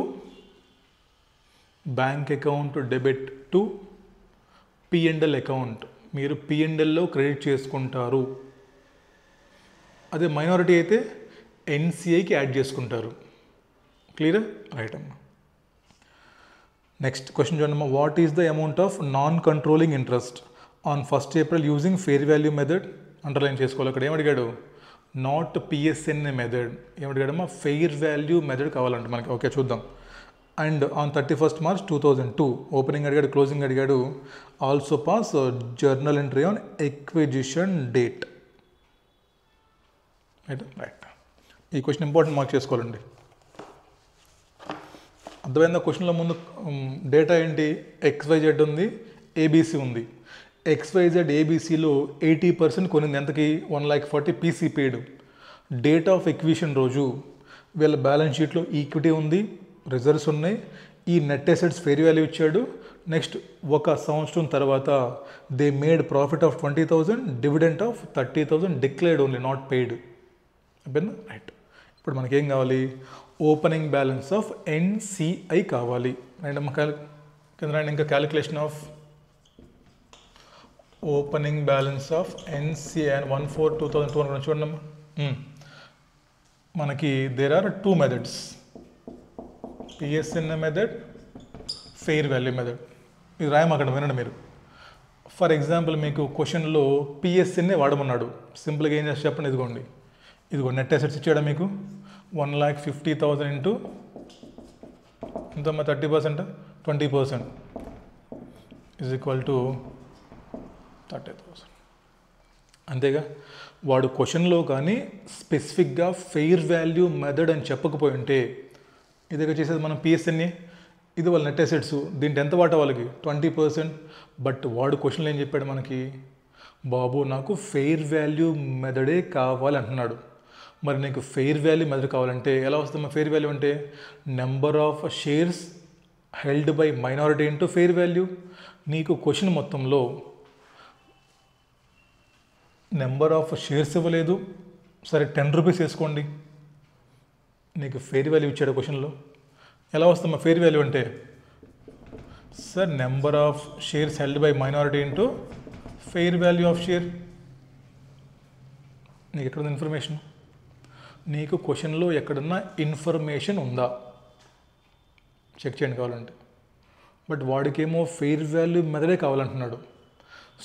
P&L account. మీరు P&Lలో క్రెడిట్ చేసుకుంటారు. అదే మైనారిటీ అయితే NCIకి యాడ్ చేసుకుంటారు. క్లియరా? రైట్ అమ్మా. నెక్స్ట్ క్వశ్చన్ చూడమ్మా. What is the amount of non controlling interest on 1st April using fair value method? Underline చేసుకోవాలి. అక్కడ ఏమడిగాడు? Not PSNA method. ఏమడిగాడమ్మా? ఫెయిర్ వాల్యూ మెథడ్ కావాలంట మనకి. ఓకే, చూద్దాం. And on 31st March 2002 opening అడిగాడు, క్లోజింగ్ అడిగాడు. Also pass journal entry on acquisition date. Right. ఈ క్వశ్చన్ ఇంపార్టెంట్ మార్క్ చేసుకోవాలండి. అర్థమైందా? క్వశ్చన్లో ముందు డేటా ఏంటి? XYZ ఉంది, ABC ఉంది. XYZ ABCలో 80% కొనింది, ఎంతకి? 1,40,000 PC paid. Date of acquisition రోజు వీళ్ళ బ్యాలెన్స్ షీట్లో ఈక్విటీ ఉంది, రిజర్వ్స్ ఉన్నాయి, ఈ నెట్ అసెట్స్ ఫెయిర్ వాల్యూ ఇచ్చాడు. నెక్స్ట్ 1 సంవత్సరం తర్వాత they made profit of 20,000, dividend of 30,000 declared only, not paid. అయిపోయిందా? రైట్. ఇప్పుడు మనకేం కావాలి? ఓపెనింగ్ బ్యాలెన్స్ ఆఫ్ NCI కావాలి. రైట్ అమ్మ, కింద ఇంకా calculation of opening balance of NCI and 1,4,200 చూడండి. మనకి there are 2 methods, PSNA method, fair value method. ఇది రాయం అక్కడ, వినండి మీరు. ఫర్ ఎగ్జాంపుల్ మీకు క్వశ్చన్లో PSNA వాడమన్నాడు. సింపుల్గా ఏం చేసి చెప్పండి. ఇదిగో నెట్ అసెట్స్ ఇచ్చాడా మీకు? 1,50,000 ఇంటూ ఎంతమ్మా? 30%, 20% ఈజ్ ఈక్వల్ టు 30,000. అంతేగా? వాడు క్వశ్చన్లో కానీ స్పెసిఫిక్గా ఫెయిర్ వాల్యూ మెథడ్ అని చెప్పకపోయి ఉంటే, ఇదిగా చేసేది మనం PSNA, ఇది వాళ్ళ నెట్ అసెట్స్, దీంట్లో ఎంత వాటా వాళ్ళకి? 20%. బట్ వాడు క్వశ్చన్లో ఏం చెప్పాడు మనకి? బాబు నాకు ఫెయిర్ వాల్యూ మెథడే కావాలి అంటున్నాడు. మరి నీకు ఫెయిర్ వాల్యూ మెథడ్ కావాలంటే ఎలా వస్తుందమ్మా? ఫెయిర్ వాల్యూ అంటే number of shares held by minority into fair value. నీకు క్వశ్చన్ మొత్తంలో నెంబర్ ఆఫ్ షేర్స్ ఇవ్వలేదు, సరే 10 రూపీస్ వేసుకోండి, నీకు ఫెయిర్ వాల్యూ ఇచ్చాడు క్వశ్చన్లో. ఎలా వస్తుందమ్మా ఫెయిర్ వాల్యూ అంటే? Sir number of shares held by minority into fair value of share. నీకు ఎక్కడుంది ఇన్ఫర్మేషన్? నీకు క్వశ్చన్లో ఎక్కడన్నా ఇన్ఫర్మేషన్ ఉందా? చెక్ చేయండి కావాలంటే. బట్ వాడికేమో ఫెయిర్ వాల్యూ మెథడే కావాలంటున్నాడు.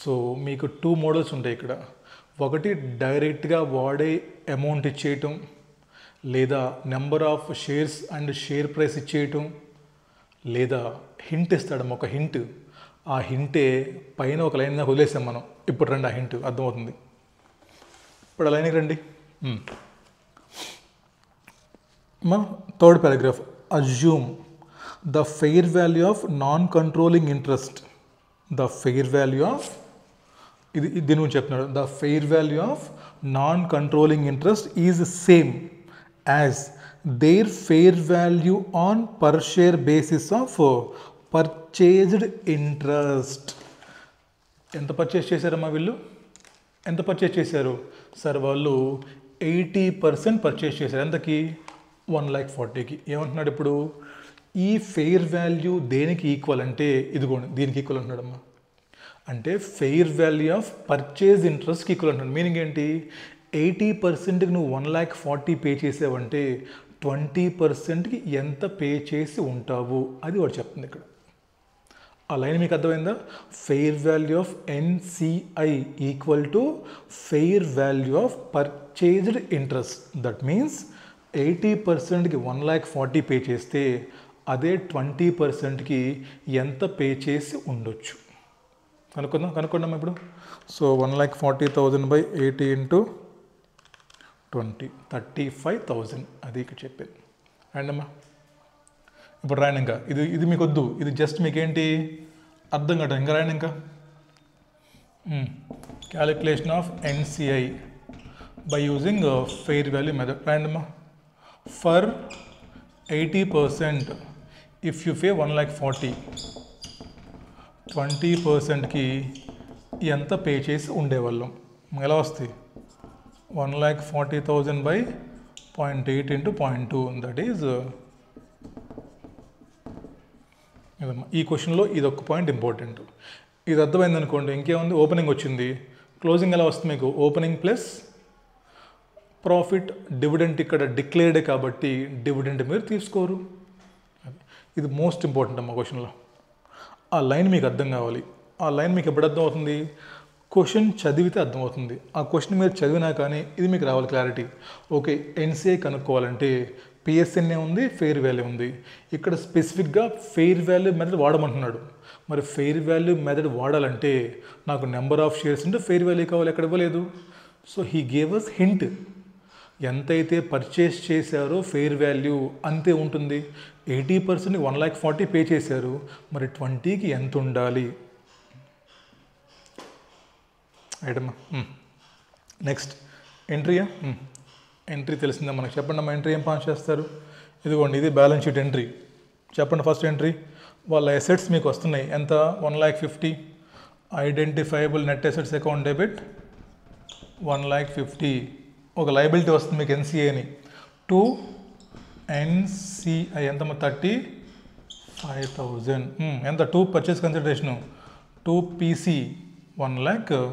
సో మీకు 2 మోడల్స్ ఉంటాయి ఇక్కడ. ఒకటి డైరెక్ట్గా వాడే అమౌంట్ ఇచ్చేయటం, లేదా number of shares and share price ఇచ్చేయటం, లేదా హింట్ ఇస్తాడమ్మ, ఒక హింట్. ఆ హింటే పైన ఒక లైన్ దాకా వదిలేసాం మనం. ఇప్పుడు రండి, ఆ హింట్ అర్థమవుతుంది. ఇప్పుడు ఆ లైన్కి రండి. మా 3rd paragraph. Assume the fair value of non-controlling interest. The fair value of దీని గురించి చెప్తున్నాడు. The fair value of non controlling interest is same as their fair value on per share basis of purchased interest. ఎంత పర్చేస్ చేశారమ్మా వీళ్ళు? ఎంత పర్చేస్ చేశారు సార్? వాళ్ళు 80% పర్చేస్ చేశారు. ఎంతకి? 1,40,000కి. ఏమంటున్నాడు ఇప్పుడు? ఈ ఫెయిర్ వాల్యూ దేనికి ఈక్వల్ అంటే ఇదిగోండి దీనికి ఈక్వల్ అంటున్నాడమ్మా. అంటే ఫెయిర్ వాల్యూ ఆఫ్ పర్చేజ్ ఇంట్రెస్ట్కి ఈక్వల్ అంటున్నాడు. మీనింగ్ ఏంటి? 80%కి నువ్వు 1,40,000 పే చేసావంటే 20%కి ఎంత పే చేసి ఉంటావు అది వాడు చెప్తుంది ఇక్కడ. ఆ లైన్ మీకు అర్థమైందా? Fair value of NCI equal to fair value of purchased interest. That means 80%కి 1,40,000 పే చేస్తే అదే 20%కి ఎంత పే చేసి ఉండొచ్చు కనుక్కుందాం ఇప్పుడు. సో 1,40,000 బై 80 ఇంటూ 20 35,000 అది ఇక్కడ చెప్పేది. అండ్ అమ్మా ఇప్పుడు రాయండి. ఇంకా ఇది మీకు వద్దు, ఇది జస్ట్ మీకేంటి అర్థం కాదు. ఇంకా రాయండి. ఇంకా calculation of NCI by using fair value method. రాయండి అమ్మా. ఫర్ 80% ఇఫ్ యూ పే 1,40,000 20%కి ఎంత పే చేసి ఉండేవాళ్ళం? ఎలా వస్తాయి? 1,40,000 బై 0.8 ఇంటూ 0.2 దట్ ఈజ్ ఇదమ్మా. ఈ క్వశ్చన్లో ఇది ఒక పాయింట్ ఇంపార్టెంట్. ఇది అర్థమైంది అనుకోండి. ఇంకేముంది? ఓపెనింగ్ వచ్చింది, క్లోజింగ్ ఎలా వస్తుంది మీకు? Opening plus profit. డివిడెంట్ ఇక్కడ డిక్లేర్డే కాబట్టి డివిడెంట్ మీరు తీసుకోరు. ఇది మోస్ట్ ఇంపార్టెంట్ అమ్మా క్వశ్చన్లో. ఆ లైన్ మీకు అర్థం కావాలి. ఆ లైన్ మీకు ఎప్పుడు అర్థం అవుతుంది? క్వశ్చన్ చదివితే అర్థమవుతుంది. ఆ క్వశ్చన్ మీరు చదివినా కానీ ఇది మీకు రావాలి క్లారిటీ. ఓకే, NCI కనుక్కోవాలంటే PSNA ఉంది, ఫెయిర్ వాల్యూ ఉంది. ఇక్కడ స్పెసిఫిక్గా ఫెయిర్ వాల్యూ మెథడ్ వాడమంటున్నాడు. మరి ఫెయిర్ వాల్యూ మెథడ్ వాడాలంటే నాకు నెంబర్ ఆఫ్ షేర్స్ ఉంటే ఫెయిర్ వాల్యూ కావాలి, ఎక్కడ ఇవ్వలేదు. So he gave us hint. ఎంతైతే పర్చేస్ చేశారో ఫెయిర్ వాల్యూ అంతే ఉంటుంది. 80% 1,40,000 పే చేశారు, మరి 20కి ఎంత ఉండాలి? ఐటమ్మా. నెక్స్ట్ ఎంట్రీయా. ఎంట్రీ తెలిసిందా మనకు? చెప్పండి అమ్మా, ఎంట్రీ ఏం పాస్ చేస్తారు? ఇదిగోండి, ఇది బ్యాలెన్స్ షీట్ ఎంట్రీ. చెప్పండి ఫస్ట్ ఎంట్రీ. వాళ్ళ అసెట్స్ మీకు వస్తున్నాయి ఎంత? 1,50,000. Identifiable net assets account debit 1,50,000. ఒక లయబిలిటీ వస్తుంది మీకు NCI అని. 2 NCI ఎంతమ్మా? 35,000. ఎంత? 2 పర్చేస్ కన్సిడరేషను. 2 PC 1,00,000.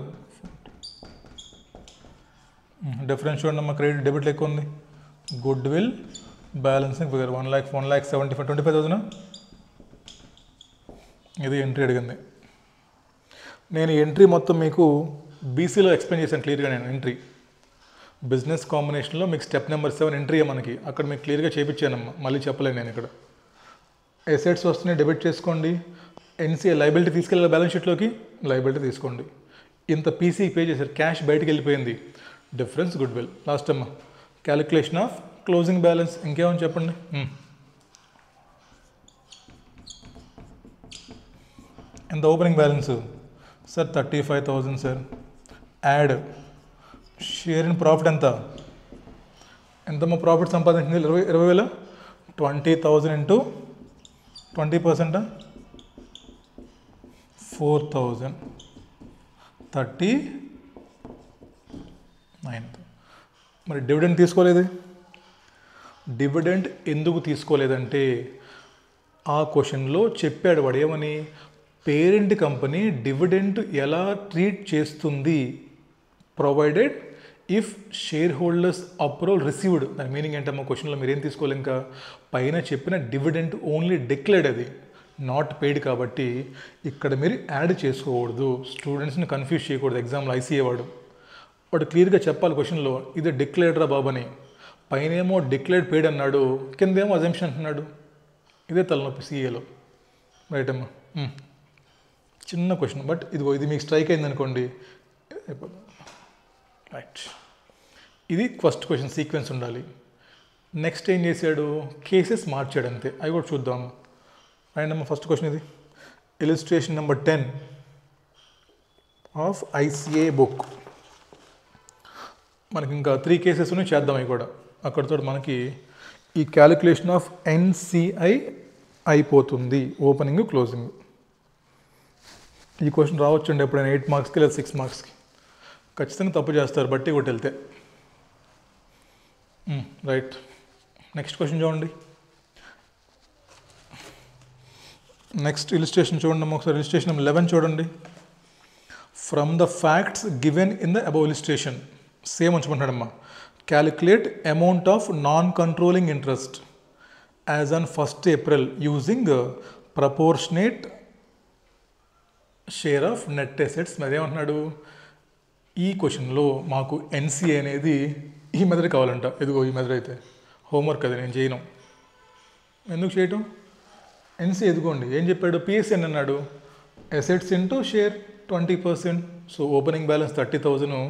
డిఫరెన్స్ చూడండి అమ్మా. క్రెడిట్ డెబిట్లో ఎక్కువ ఉంది. Good will balancing figure 1,75,000 25,000. ఇది ఎంట్రీ అడిగింది. నేను ఎంట్రీ మొత్తం మీకు BCలో ఎక్స్ప్లెయిన్ చేశాను క్లియర్గా. నేను ఎంట్రీ బిజినెస్ కాంబినేషన్లో మీకు స్టెప్ నెంబర్ 7 ఎంట్రీ మనకి అక్కడ మీకు క్లియర్గా చేయించానమ్మా. మళ్ళీ చెప్పలేను నేను. ఇక్కడ అసెట్స్ వస్తున్నాయి, డెబిట్ చేసుకోండి. NCI లయబిలిటీ తీసుకెళ్ళాలి బ్యాలెన్స్ షీట్లోకి, లయబిలిటీ తీసుకోండి. ఇంత PC పే చేశారు, క్యాష్ బయటకు వెళ్ళిపోయింది. Difference good will. లాస్ట్ అమ్మా క్యాలిక్యులేషన్ ఆఫ్ క్లోజింగ్ బ్యాలెన్స్. ఇంకేమని చెప్పండి. ఎంత opening balance sir? 35,000 sir. Add share in profit ఎంత? ఎంతమ్మా ప్రాఫిట్ సంపాదించింది? 20,000. 20,000 ఇంటూ 20% 4,000 39. మరి డివిడెండ్ తీసుకోలేదు. డివిడెండ్ ఎందుకు తీసుకోలేదంటే ఆ క్వశ్చన్లో చెప్పాడు వాడు ఏమని, పేరెంట్ కంపెనీ డివిడెండ్ ఎలా ట్రీట్ చేస్తుంది provided if share holders approval received. దాని మీనింగ్ ఏంటమ్మా? క్వశ్చన్లో మీరు ఏం తీసుకోవాలి? ఇంకా పైన చెప్పిన డివిడెండ్ ఓన్లీ డిక్లేర్డ్, అది నాట్ పెయిడ్. కాబట్టి ఇక్కడ మీరు యాడ్ చేసుకోకూడదు. స్టూడెంట్స్ని కన్ఫ్యూజ్ చేయకూడదు. ఎగ్జామ్లో ICA వాడు క్లియర్గా చెప్పాలి క్వశ్చన్లో, ఇది డిక్లేర్డ్ రా బాబని. పైన ఏమో డిక్లేర్డ్ పెయిడ్ అన్నాడు, కిందేమో అజంప్షన్ అంటున్నాడు. ఇదే తలనొప్పి CAలో. రైట్ అమ్మా. చిన్న క్వశ్చన్, బట్ ఇదిగో ఇది మీకు స్ట్రైక్ అయింది అనుకోండి. రైట్, ఇది ఫస్ట్ క్వశ్చన్ సీక్వెన్స్ ఉండాలి. నెక్స్ట్ ఏం చేశాడు? కేసెస్ మార్చాడు అంతే. అవి కూడా చూద్దాం. రైట్ అమ్మా. ఫస్ట్ క్వశ్చన్ ఇది. Illustration number 10. Of ICA book. మనకి ఇంకా 3 కేసెస్ చేద్దాం అవి కూడా. అక్కడితో మనకి ఈ క్యాలిక్యులేషన్ ఆఫ్ ఎన్సిఐ అయిపోతుంది, ఓపెనింగ్ క్లోజింగ్. ఈ క్వశ్చన్ రావచ్చండి ఎప్పుడైనా 8 మార్క్స్కి లేదా 6 మార్క్స్కి. ఖచ్చితంగా తప్పు చేస్తారు బట్టి కొట్టి వెళ్తే. రైట్, నెక్స్ట్ క్వశ్చన్ చూడండి. నెక్స్ట్ ఇలిస్ట్రేషన్ చూడండి ఒకసారి. ఇలిస్ట్రేషన్ నెంబర్ 11 చూడండి. From the facts given in the above illustration, same ఉంచమంటాడమ్మా. Calculate amount of non controlling interest as on 1st April using proportionate share of net assets. మరి ఏమంటున్నాడు, ఈ క్వశ్చన్లో మాకు ఎన్సిఏ అనేది ఈ మెథడ్ కావాలంట. ఇదిగో ఈ మెథడ్ అయితే హోంవర్క్ అది నేను చేయను. ఎందుకు చేయటం? ఎన్సిఏ ఎదుగోండి ఏం చెప్పాడు, పిఎస్ఎన్ అన్నాడు. Assets into share 20%. So opening balance 30,000,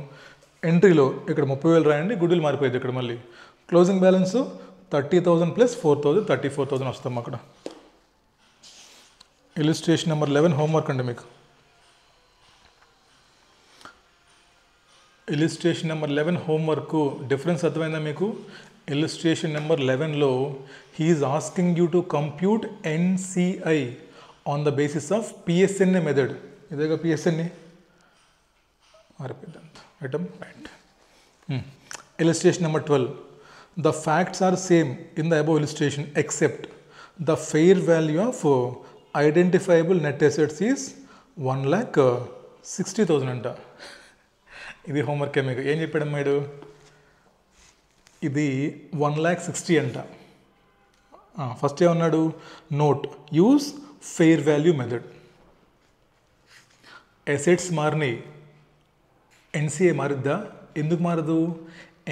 ఎంట్రీలో ఇక్కడ 30,000 రాయండి, గుడ్విల్ మారిపోయింది ఇక్కడ. మళ్ళీ క్లోజింగ్ బ్యాలెన్స్ 30,000 ప్లస్ 4,000, 34,000 వస్తాం అక్కడ. ఇలిస్ట్రేషన్ నెంబర్ 11 హోంవర్క్ అండి మీకు. ఇలిస్ట్రేషన్ నెంబర్ 11 హోంవర్క్ డిఫరెన్స్ అర్థమైందా మీకు? ఇలిస్ట్రేషన్ నెంబర్ 11లో he is asking you to compute NCI on the basis of PSNA method. ఇదేగా పిఎస్ఎన్ఏ మారిపోయింది item right. Illustration number 12, the facts are same in the above illustration except the fair value of identifiable net assets is 1,60,000 అంట. ఇది హోంవర్కే మీకు. ఏం చెప్పాడు అమ్మాడు, ఇది 1,60,000 అంట. ఫస్ట్ ఏమన్నాడు, note use fair value method. Assets మారినాయి, ఎన్సిఐ మారిద్దా? ఎందుకు మారదు?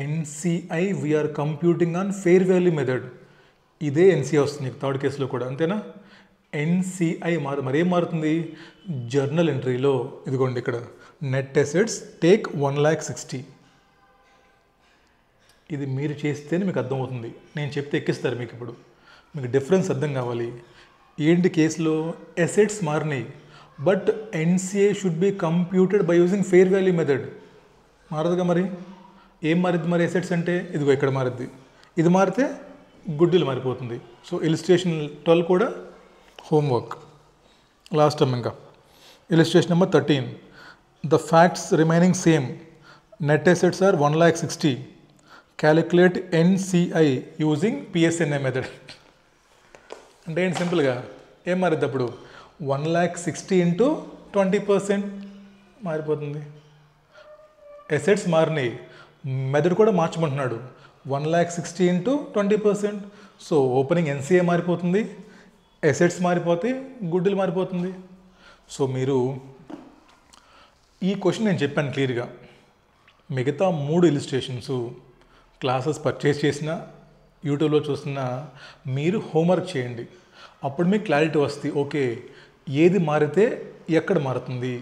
NCI we are computing on fair value method. ఇదే ఎన్సిఐ వస్తుంది థర్డ్ కేసులో కూడా, అంతేనా? ఎన్సిఐ మరేం మారుతుంది? జర్నల్ ఎంట్రీలో ఇదిగోండి ఇక్కడ నెట్ అసెట్స్ టేక్ 1,60,000. ఇది మీరు చేస్తేనే మీకు అర్థమవుతుంది, నేను చెప్తే ఎక్కిస్తారు మీకు. ఇప్పుడు మీకు డిఫరెన్స్ అర్థం కావాలి. ఏంటి కేసులో అసెట్స్ మారినాయి, but NCI should be computed by using fair value method. మారదుగా మరి. ఏం మారిద్ది మరి అసెట్స్ అంటే? ఇదిగో ఇక్కడ మారిద్ది. ఇది మారితే గుడ్విల్ మారిపోతుంది. సో ఇలిస్ట్రేషన్ 12 కూడా హోంవర్క్. లాస్ట్ టైం ఇంకా illustration number 13, the facts remaining same, net assets are 1,60,000, calculate NCI using PSNA method. అంటే ఏంటి సింపుల్గా ఏం మారిద్ది అప్పుడు? 1,60,000 ఇంటూ 20% మారిపోతుంది. అసెట్స్ మారినాయి, మెథడ్ కూడా మార్చమంటున్నాడు. 1,60,000 ఇంటూ 20%. సో ఓపెనింగ్ ఎన్సిఏ మారిపోతుంది, అసెట్స్ మారిపోతే గుడ్విల్ మారిపోతుంది. సో మీరు ఈ క్వశ్చన్ నేను చెప్పాను క్లియర్గా. మిగతా 3 ఇలిస్ట్రేషన్స్ క్లాసెస్ పర్చేస్ చేసినా యూట్యూబ్లో చూస్తున్నా మీరు హోంవర్క్ చేయండి. అప్పుడు మీకు క్లారిటీ వస్తుంది. ఓకే, ఏది మారితే ఎక్కడ మారుతుంది.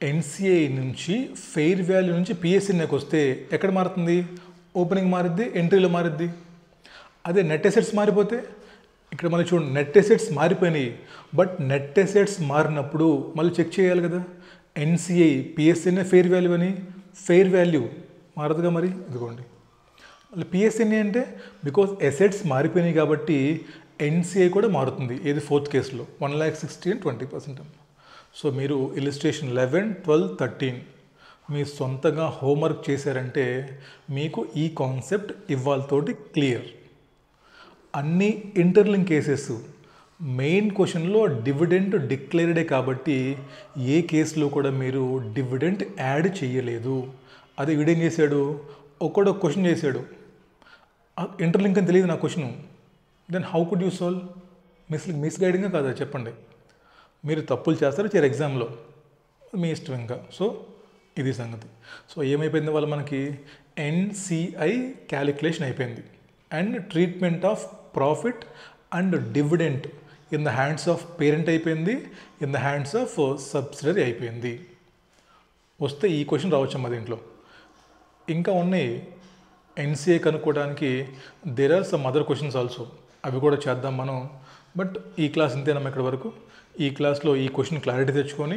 ఎన్సిఐ నుంచి ఫెయిర్ వాల్యూ నుంచి పిఎస్ఎన్ఏకి వస్తే ఎక్కడ మారుతుంది? ఓపెనింగ్ మారిద్ది, ఎంట్రీలో మారిద్ది. అదే నెట్ అసెట్స్ మారిపోతే ఇక్కడ మళ్ళీ చూడండి, నెట్ అసెట్స్ మారిపోయినాయి, బట్ నెట్ అసెట్స్ మారినప్పుడు మళ్ళీ చెక్ చేయాలి కదా. ఎన్సిఐ పిఎస్ఎన్ఏ ఫెయిర్ వాల్యూ అని, ఫెయిర్ వాల్యూ మారదుగా మరి. ఇదిగోండి మళ్ళీ పిఎస్ఎన్ఏ అంటే బికాజ్ అసెట్స్ మారిపోయినాయి కాబట్టి ఎన్సిఐ కూడా మారుతుంది. ఏది 4th కేసులో 1,60,000 and 20%. సో మీరు ఇలిస్ట్రేషన్ 11, 12, 13 మీ సొంతగా హోంవర్క్ చేశారంటే మీకు ఈ కాన్సెప్ట్ ఇవాళతోటి క్లియర్. అన్ని ఇంటర్లింక్ కేసెస్ మెయిన్ క్వశ్చన్లో డివిడెంట్ డిక్లేర్డే కాబట్టి ఏ కేసులో కూడా మీరు డివిడెంట్ యాడ్ చేయలేదు. అది వీడేం చేశాడు, ఒక్కడో క్వశ్చన్ చేశాడు, ఇంటర్లింక్ అని తెలియదు నా question. Then how could you solve? మిస్గైడింగా కాదా చెప్పండి. మీరు తప్పులు చేస్తారు చేరు ఎగ్జామ్లో, మీ ఇష్టం ఇంకా. సో ఇది సంగతి. సో ఏమైపోయింది వాళ్ళ మనకి ఎన్సిఐ క్యాలిక్యులేషన్ అయిపోయింది and treatment of profit and dividend in the hands of parent అయిపోయింది, in the hands of subsidiary అయిపోయింది. వస్తే ఈ క్వశ్చన్ రావచ్చమ్మా దీంట్లో. ఇంకా ఉన్నాయి ఎన్సిఐ కనుక్కోవడానికి. There are some other questions also, అవి కూడా చేద్దాం మనం. బట్ ఈ క్లాస్ ఇంతేనమ్మా ఇక్కడ వరకు. ఈ క్లాస్లో ఈ క్వశ్చన్ క్లారిటీ తెచ్చుకొని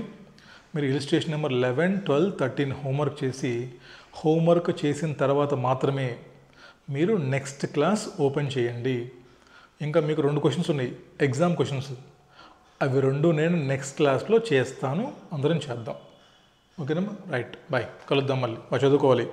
మీరు ఇలిస్ట్రేషన్ నెంబర్ 11, 12, 13 హోంవర్క్ చేసి హోంవర్క్ చేసిన తర్వాత మాత్రమే మీరు నెక్స్ట్ క్లాస్ ఓపెన్ చేయండి. ఇంకా మీకు 2 క్వశ్చన్స్ ఉన్నాయి, ఎగ్జామ్ క్వశ్చన్స్. అవి 2 నేను నెక్స్ట్ క్లాస్లో చేస్తాను, అందరం చేద్దాం. ఓకేనమ్మా? రైట్, బాయ్, కలుద్దాం మళ్ళీ. చదువుకోవాలి.